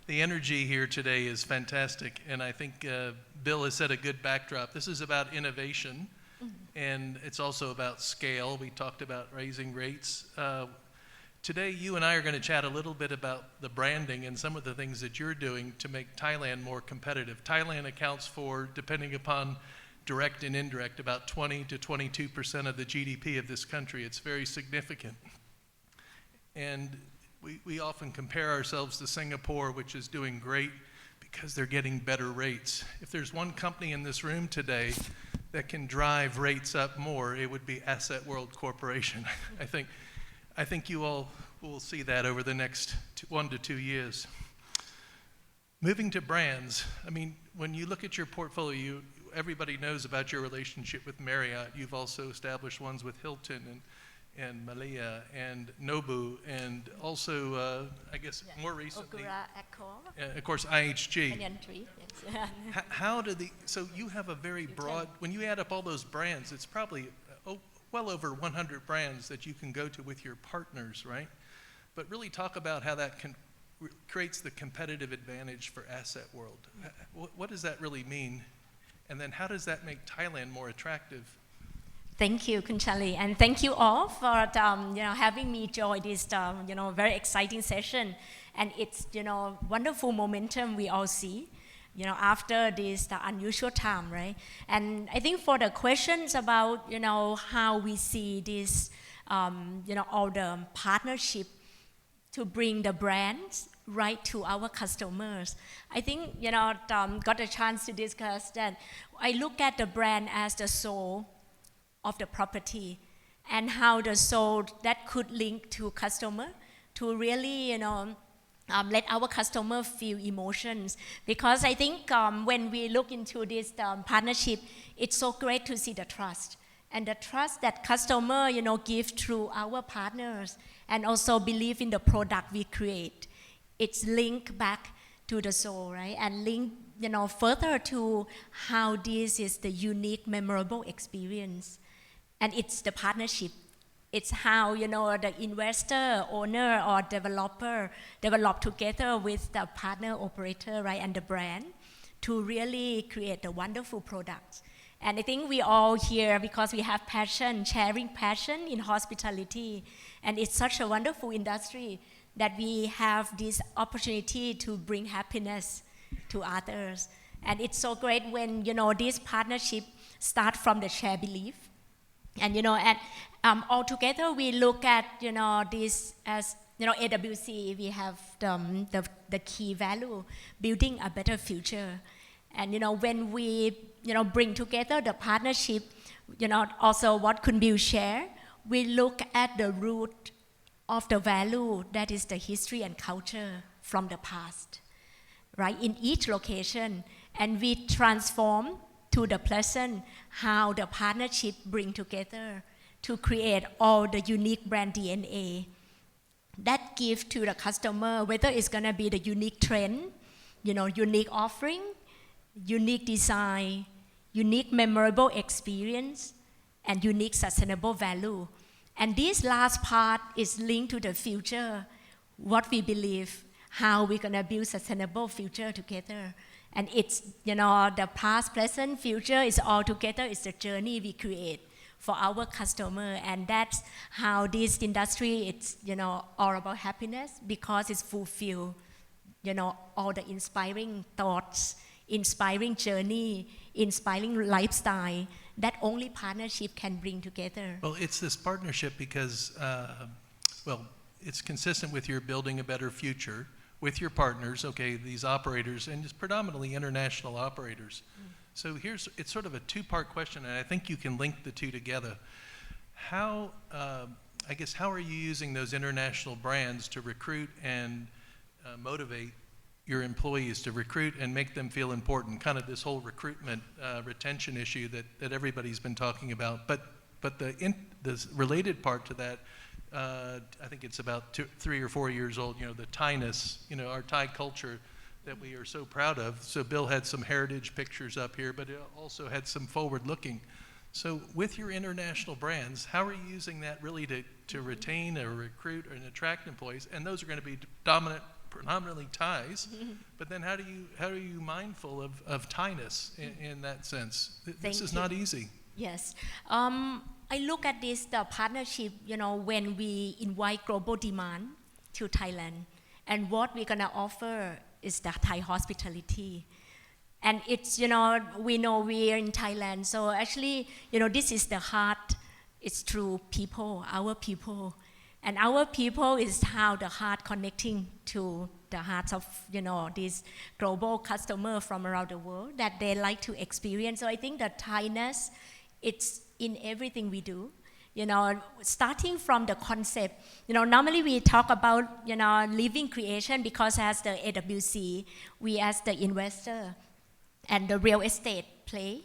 the energy here today is fantastic, and I think Bill has set a good backdrop. This is about innovation, and it's also about scale. We talked about raising rates. Today, you and I are going to chat a little bit about the branding and some of the things that you're doing to make Thailand more competitive. Thailand accounts for, depending upon direct and indirect, about 20 to 22% of the GDP of this country. It's very significant. And we often compare ourselves to Singapore, which is doing great because they're getting better rates. If there's one company in this room today that can drive rates up more, it would be Asset World Corporation. I think you all will see that over the next 1 to 2 years. Moving to brands, I mean, when you look at your portfolio, everybody knows about your relationship with Marriott. You've also established ones with Hilton and Malia and Nobu, and also, I guess, more recently, of course, IHG. How do so you have a very broad, when you add up all those brands, it's probably well over 100 brands that you can go to with your partners, right? But really talk about how that creates the competitive advantage for Asset World. What does that really mean? And then how does that make Thailand more attractive? Thank you, Kun Charlie, and thank you all for having me join this very exciting session. And it's wonderful momentum we all see after this unusual time, right? And I think for the questions about how we see this all the partnership to bring the brands right to our customers. I think got a chance to discuss that. I look at the brand as the soul of the property, and how the soul that could link to customer to really let our customer feel emotions. Because I think when we look into this partnership, it's so great to see the trust and the trust that customer give through our partners, and also believe in the product we create. It's linked back to the soul, right? And linked further to how this is the unique, memorable experience. And it's the partnership. It's how the investor, owner, or developer develop together with the partner operator, right, and the brand to really create a wonderful product. And I think we all here because we have passion, sharing passion in hospitality, and it's such a wonderful industry that we have this opportunity to bring happiness to others. And it's so great when this partnership start from the shared belief. And all together we look at this as AWC. We have the key value, building a better future. And when we bring together the partnership, also what could be shared, we look at the root of the value that is the history and culture from the past, right? In each location, and we transform to the present, how the partnership bring together to create all the unique brand DNA that give to the customer, whether it's gonna be the unique trend, unique offering, unique design, unique memorable experience, and unique sustainable value. And this last part is linked to the future, what we believe, how we're gonna build sustainable future together. And it's, the past, present, future is all together. It's the journey we create for our customer. And that's how this industry, it's, all about happiness because it's fulfill, all the inspiring thoughts, inspiring journey, inspiring lifestyle that only partnership can bring together. Well, it's this partnership because, it's consistent with your building a better future with your partners, okay, these operators, and it's predominantly international operators. So it's sort of a two-part question, and I think you can link the two together. How are you using those international brands to recruit and motivate your employees, to recruit and make them feel important, kind of this whole recruitment retention issue that everybody's been talking about. But the related part to that, I think it's about 3 or 4 years old, the Thainess, our Thai culture that we are so proud of. So Bill had some heritage pictures up here, but it also had some forward-looking. So with your international brands, how are you using that really to retain or recruit and attract employees? And those are going to be dominant predominantly Thais, but then how are you mindful of Thainess in that sense? This Thank is you. not easy. Yes. I look at this the partnership, when we invite global demand to Thailand, and what we're going to offer is the Thai hospitality. And it's, we know we are in Thailand, so actually, this is the heart. It's through people, our people. And our people is how the heart connecting to the hearts of, these global customers from around the world that they like to experience. So I think the Thainess, it's in everything we do. Starting from the concept, normally we talk about, living creation because as the AWC, we as the investor and the real estate play,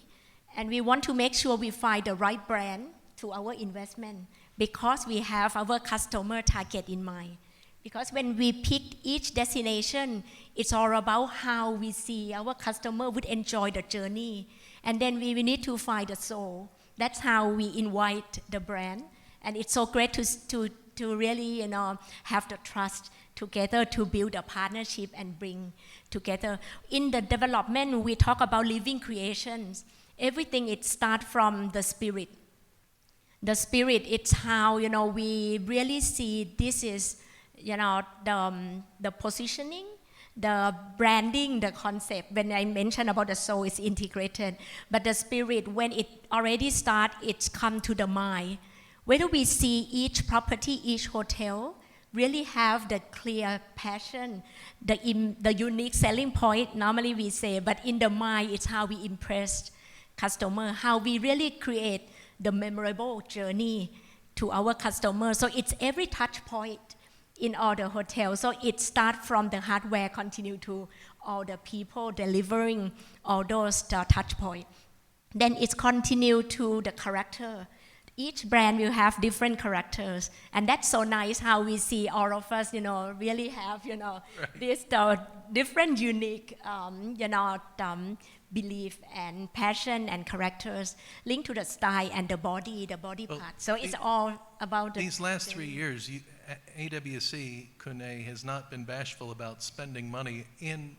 and we want to make sure we find the right brand to our investment because we have our customer target in mind. Because when we pick each destination, it's all about how we see our customer would enjoy the journey. And then we need to find the soul. That's how we invite the brand. And it's so great to really, have the trust together to build a partnership and bring together. In the development, we talk about living creations. Everything, it starts from the spirit. The spirit, it's how, we really see this is, the positioning, the branding, the concept. When I mentioned about the soul, it's integrated. But the spirit, when it already starts, it's come to the mind. Whether we see each property, each hotel, really have the clear passion, the unique selling point, normally we say, but in the mind, it's how we impress customer, how we really create the memorable journey to our customers. So it's every touch point in all the hotels. So it starts from the hardware, continue to all the people delivering all those touch points. Then it's continue to the character. Each brand will have different characters, and that's so nice how we see all of us, really have, right. This different, unique, belief and passion and characters linked to the style and the body part. So it's all about these last 3 years. AWC Kune has not been bashful about spending money in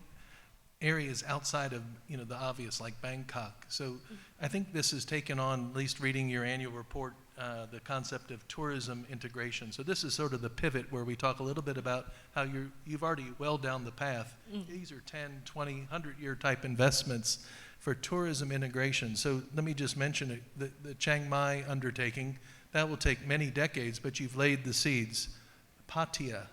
areas outside of the obvious, like Bangkok. So I think this has taken on, at least reading your annual report, the concept of tourism integration. So this is sort of the pivot where we talk a little bit about how you've already well down the path. These are 10, 20, 100-year type investments for tourism integration. So let me just mention it, the Chiang Mai undertaking, that will take many decades, but you've laid the seeds. Pattaya,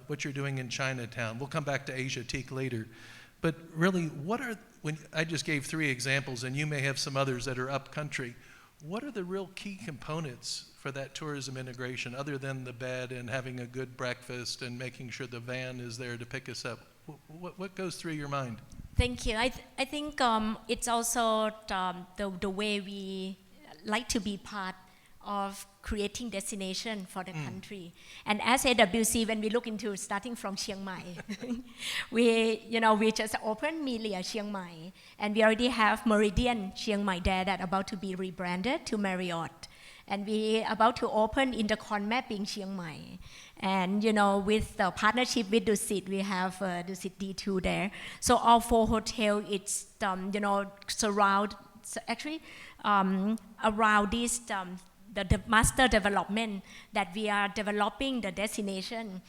what you're doing in Chinatown. We'll come back to Asia Teak later. But really, when I just gave 3 examples, and you may have some others that are up country, what are the real key components for that tourism integration, other than the bed and having a good breakfast and making sure the van is there to pick us up? What goes through your mind? Thank you. I think it's also the way we like to be part of creating destination for the country. And as AWC, when we look into starting from Chiang Mai, we just opened Melia Chiang Mai, and we already have Meridian Chiang Mai there that about to be rebranded to Marriott. And we about to open Intercon Mapping Chiang Mai. And, with the partnership with Dusit, we have Dusit D2 there. So all 4 hotels, it's, surround, actually, around this, the master development that we are developing the destination.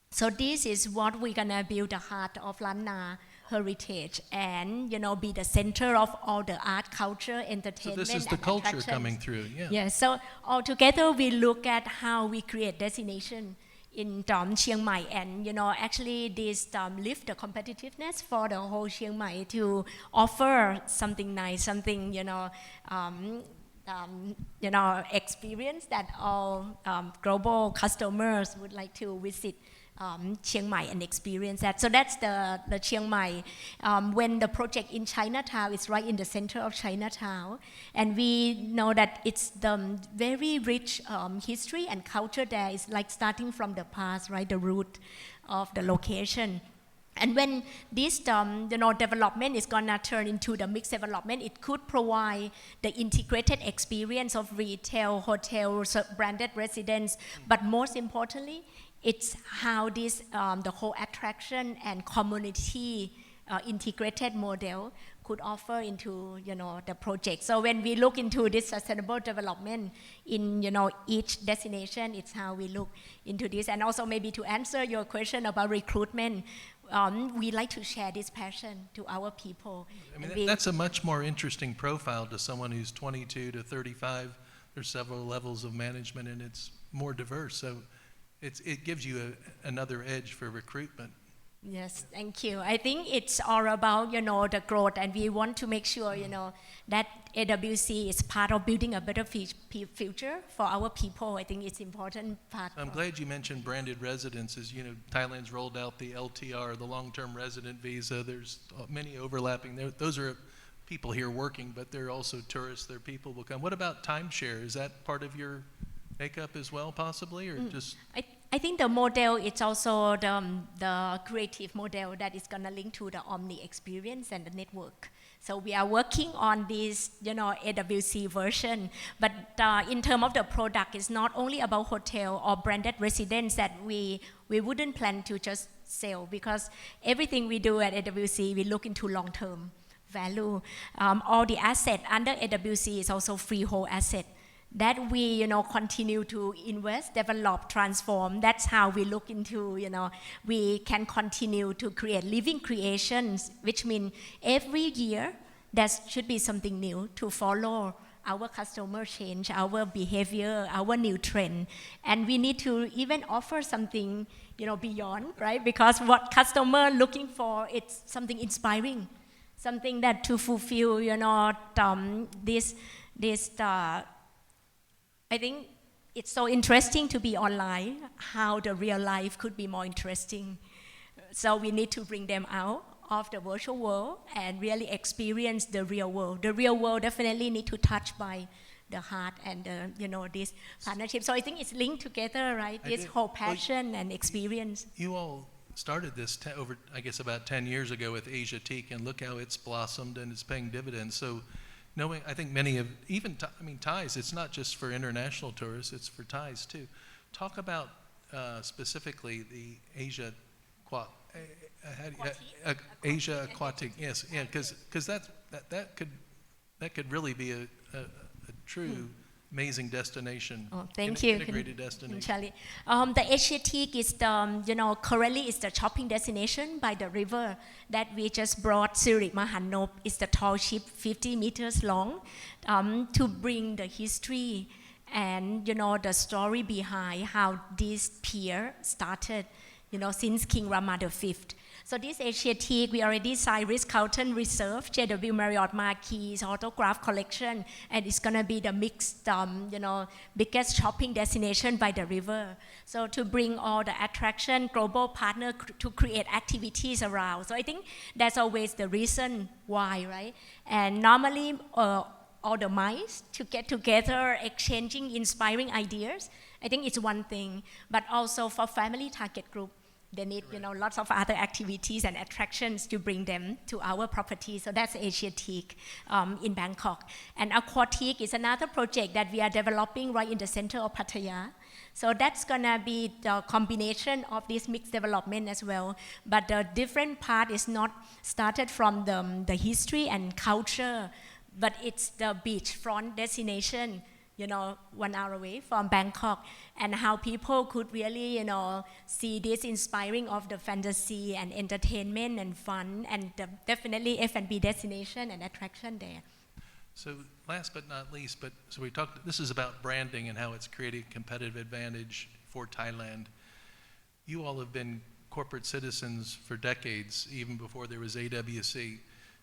So this is what we're gonna build the heart of Lanna heritage and be the center of all the art, culture, entertainment. So this is the culture coming through, yeah. Yeah, so altogether we look at how we create destination in Chiang Mai, and actually this lift the competitiveness for the whole Chiang Mai to offer something nice, something experience that all global customers would like to visit Chiang Mai and experience that. So that's the Chiang Mai. When the project in Chinatown is right in the center of Chinatown, and we know that it's the very rich history and culture there. Is like starting from the past, right? The root of the location. And when this development is gonna turn into the mixed development, it could provide the integrated experience of retail, hotels, branded residence, but most importantly, It's how this the whole attraction and community integrated model could offer into the project. So when we look into this sustainable development in each destination, it's how we look into this. And also maybe to answer your question about recruitment, we like to share this passion to our people. I mean, that's a much more interesting profile to someone who's 22 to 35. There's several levels of management, and it's more diverse. So it gives you another edge for recruitment. Yes, thank you. I think it's all about, the growth, and we want to make sure, that AWC is part of building a better future for our people. I think it's important part. I'm glad you mentioned branded residences. Thailand's rolled out the LTR, the long-term resident visa. There's many overlapping there. Those are people here working, but they're also tourists. They're people who will come. What about timeshare? Is that part of your makeup as well, possibly, or just? I think the model is also the creative model that is going to link to the Omni experience and the network. So we are working on this, AWC version. But in terms of the product, it's not only about hotel or branded residence that we wouldn't plan to just sell, because everything we do at AWC, we look into long-term value. All the asset under AWC is also freehold asset that we, continue to invest, develop, transform. That's how we look into, we can continue to create living creations, which means every year there should be something new to follow our customer change, our behavior, our new trend. And we need to even offer something, beyond, right? Because what customer looking for, it's something inspiring, something that to fulfill, this I think it's so interesting to be online, how the real life could be more interesting. So we need to bring them out of the virtual world and really experience the real world. The real world definitely need to touch by the heart and this partnership. So I think it's linked together, right? This whole passion and experience. You all started this over, I guess, about 10 years ago with Asia Teak, and look how it's blossomed and it's paying dividends. So I think many of, Thais, it's not just for international tourists, it's for Thais too. Talk about specifically the Asia Asia Aquatic, yes, yeah, because that could really be a true amazing destination. Oh, thank you. Integrated destination. Charlie. The Asiatic is the, currently is the shopping destination by the river that we just brought. Sirik Mahanop is the tall ship, 50 meters long, to bring the history and, the story behind how this pier started, since King Rama V. So this Asiatic, we already signed Ritz-Carlton Reserve, JW Marriott Marquis autograph collection, and it's gonna be the mixed, biggest shopping destination by the river. So to bring all the attraction, global partner to create activities around. So I think that's always the reason why, right? And normally, all the minds to get together, exchanging inspiring ideas, I think it's one thing, but also for family target group, they need, lots of other activities and attractions to bring them to our property. So that's Asiatic in Bangkok. And Aquatic is another project that we are developing right in the center of Pattaya. So that's gonna be the combination of this mixed development as well. But the different part is not started from the history and culture, but it's the beachfront destination, 1 hour away from Bangkok, and how people could really, see this inspiring of the fantasy and entertainment and fun, and definitely F&B destination and attraction there. So last but not least, so we talked, this is about branding and how it's creating a competitive advantage for Thailand. You all have been corporate citizens for decades, even before there was AWC.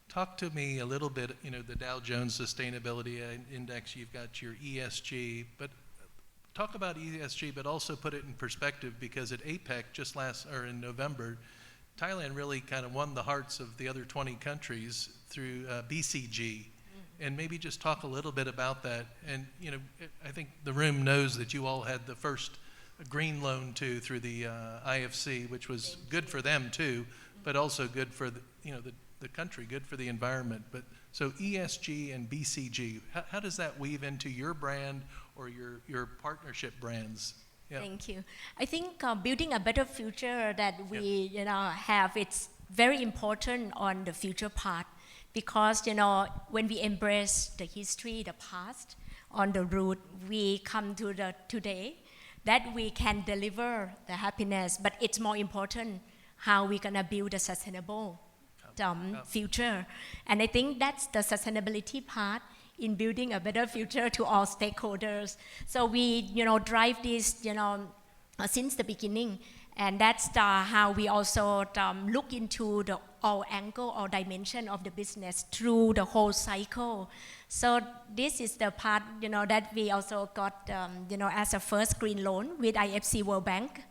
Talk to me a little bit, the Dow Jones Sustainability Index, you've got your ESG, but talk about ESG, but also put it in perspective, because at APEC in November, Thailand really kind of won the hearts of the other 20 countries through BCG. And maybe just talk a little bit about that. And, I think the room knows that you all had the first green loan too through the IFC, which was good for them too, but also good for the country, good for the environment. But so ESG and BCG, how does that weave into your brand or your partnership brands? Yeah. Thank you. I think building a better future that we have, it's very important on the future part, because when we embrace the history, the past, on the route, we come to the today, that we can deliver the happiness, but it's more important how we're gonna build a sustainable future. And I think that's the sustainability part in building a better future to all stakeholders. So we, drive this, since the beginning, and that's how we also look into the all angle or dimension of the business through the whole cycle. So this is the part, that we also got, as a first green loan with IFC World Bank.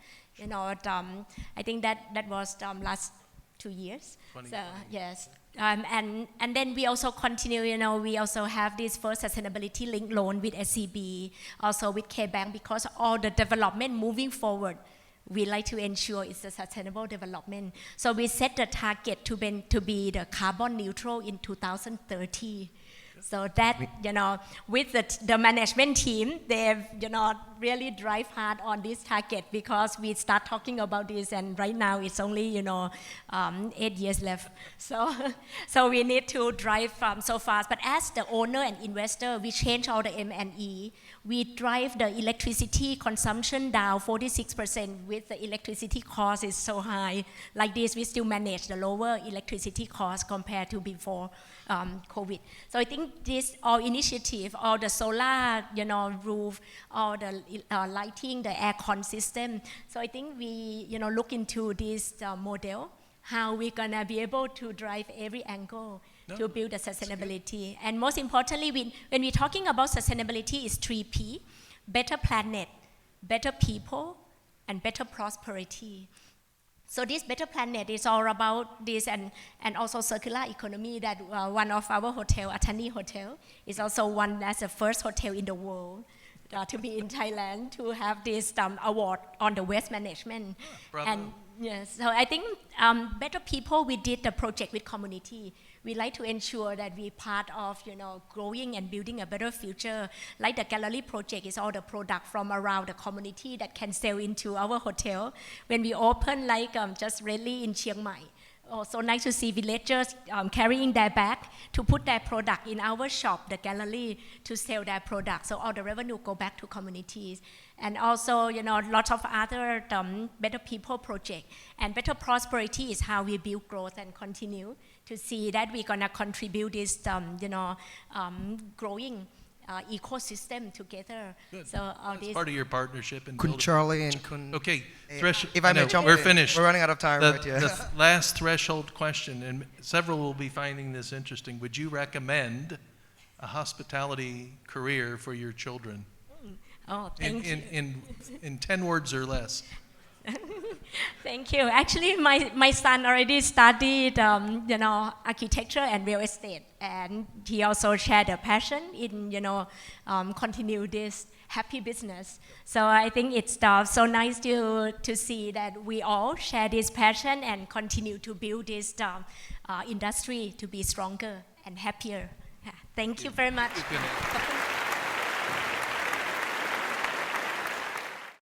I think that was last 2 years. So yes. And then we also continue, we also have this first sustainability linked loan with SCB, also with K-Bank, because all the development moving forward, we like to ensure it's a sustainable development. So we set the target to be the carbon neutral in 2030. So that, with the management team, they've, really drive hard on this target, because we start talking about this, and right now it's only, 8 years left. So we need to drive so fast. But as the owner and investor, we change all the M&E. We drive the electricity consumption down 46% with the electricity cost is so high. Like this, we still manage the lower electricity cost compared to before COVID. So I think this all initiative, all the solar, roof, all the lighting, the aircon system. So I think we, look into this model, how we're gonna be able to drive every angle to build the sustainability. And most importantly, when we're talking about sustainability, is 3P: better planet, better people, and better prosperity. So this better planet is all about this, and also circular economy, that one of our hotel, Atani Hotel, is also one as the first hotel in the world to be in Thailand, to have this award on the waste management. Bravo. And yes, so I think better people, we did the project with community. We like to ensure that we part of, growing and building a better future. Like the gallery project is all the product from around the community that can sell into our hotel. When we open, like just lately in Chiang Mai, so nice to see villagers carrying their bag to put their product in our shop, the gallery, to sell their product. So all the revenue go back to communities. And also, lots of other better people project. And better prosperity is how we build growth and continue to see that we're gonna contribute this, growing ecosystem together. Good. So all That's this part of your partnership. And Kun Charlie and Kun... Okay, If I may jump we're in. finished. We're running out of time right here. The last threshold question, and several will be finding this interesting. Would you recommend a hospitality career for your children? Oh, thank you. In 10 words or less. Thank you. Actually, my son already studied, architecture and real estate, and he also shared a passion in, continue this happy business. So I think it's so nice to see that we all share this passion and continue to build this industry to be stronger and happier. Yeah. Thank you very much.